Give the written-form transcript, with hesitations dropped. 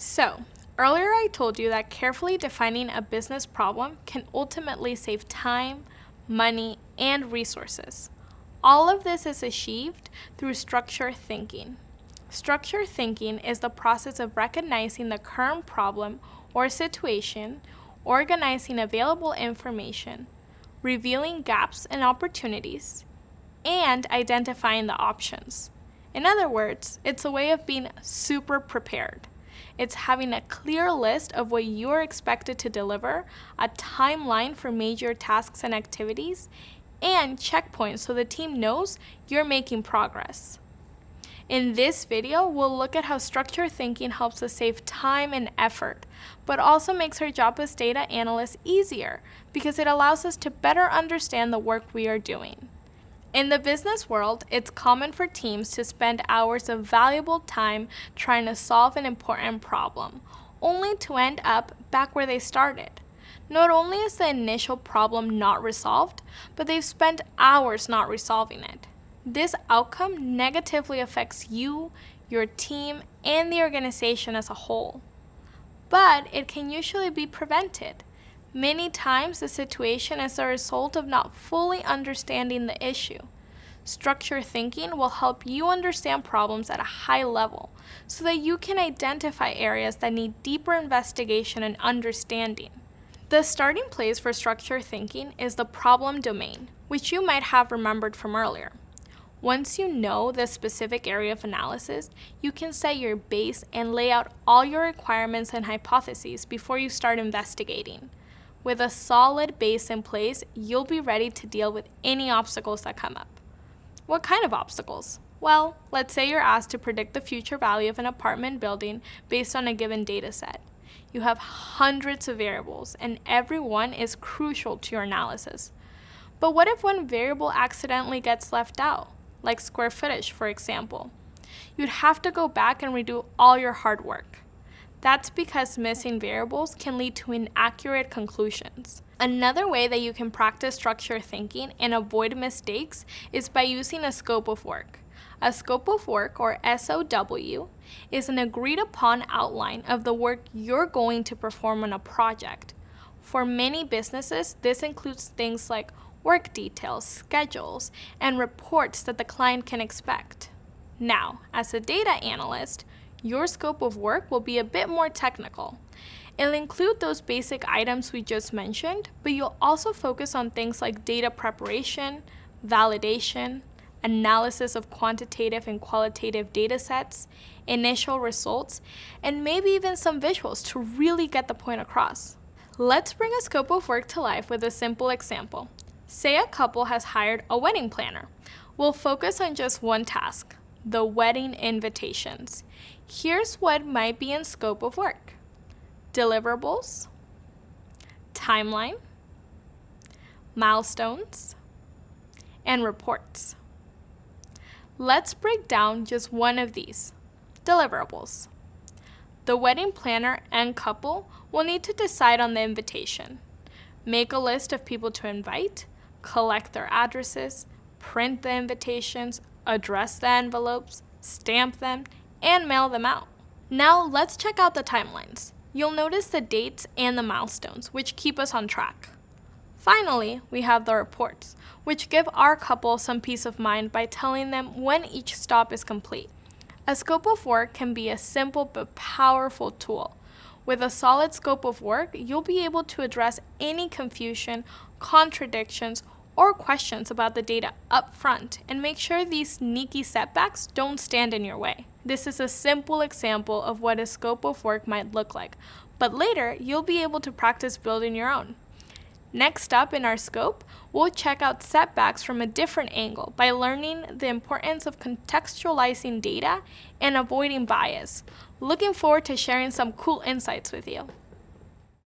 So, earlier I told you that carefully defining a business problem can ultimately save time, money, and resources. All of this is achieved through structured thinking. Structured thinking is the process of recognizing the current problem or situation, organizing available information, revealing gaps and opportunities, and identifying the options. In other words, it's a way of being super prepared. It's having a clear list of what you are expected to deliver, a timeline for major tasks and activities, and checkpoints so the team knows you're making progress. In this video, we'll look at how structured thinking helps us save time and effort, but also makes our job as data analysts easier because it allows us to better understand the work we are doing. In the business world, it's common for teams to spend hours of valuable time trying to solve an important problem, only to end up back where they started. Not only is the initial problem not resolved, but they've spent hours not resolving it. This outcome negatively affects you, your team, and the organization as a whole. But it can usually be prevented. Many times, the situation is a result of not fully understanding the issue. Structured thinking will help you understand problems at a high level so that you can identify areas that need deeper investigation and understanding. The starting place for structured thinking is the problem domain, which you might have remembered from earlier. Once you know the specific area of analysis, you can set your base and lay out all your requirements and hypotheses before you start investigating. With a solid base in place, you'll be ready to deal with any obstacles that come up. What kind of obstacles? Well, let's say you're asked to predict the future value of an apartment building based on a given data set. You have hundreds of variables, and every one is crucial to your analysis. But what if one variable accidentally gets left out, like square footage, for example? You'd have to go back and redo all your hard work. That's because missing variables can lead to inaccurate conclusions. Another way that you can practice structured thinking and avoid mistakes is by using a scope of work. A scope of work, or SOW, is an agreed upon outline of the work you're going to perform on a project. For many businesses, this includes things like work details, schedules, and reports that the client can expect. Now, as a data analyst, your scope of work will be a bit more technical. It'll include those basic items we just mentioned, but you'll also focus on things like data preparation, validation, analysis of quantitative and qualitative data sets, initial results, and maybe even some visuals to really get the point across. Let's bring a scope of work to life with a simple example. Say a couple has hired a wedding planner. We'll focus on just one task, the wedding invitations. Here's what might be in scope of work: deliverables, timeline, milestones, and reports. Let's break down just one of these, deliverables. The wedding planner and couple will need to decide on the invitation, make a list of people to invite, collect their addresses, print the invitations, address the envelopes, stamp them, and mail them out. Now let's check out the timelines. You'll notice the dates and the milestones, which keep us on track. Finally, we have the reports, which give our couple some peace of mind by telling them when each stop is complete. A scope of work can be a simple but powerful tool. With a solid scope of work, you'll be able to address any confusion, contradictions, or questions about the data up front and make sure these sneaky setbacks don't stand in your way. This is a simple example of what a scope of work might look like, but later you'll be able to practice building your own. Next up in our scope, we'll check out setbacks from a different angle by learning the importance of contextualizing data and avoiding bias. Looking forward to sharing some cool insights with you.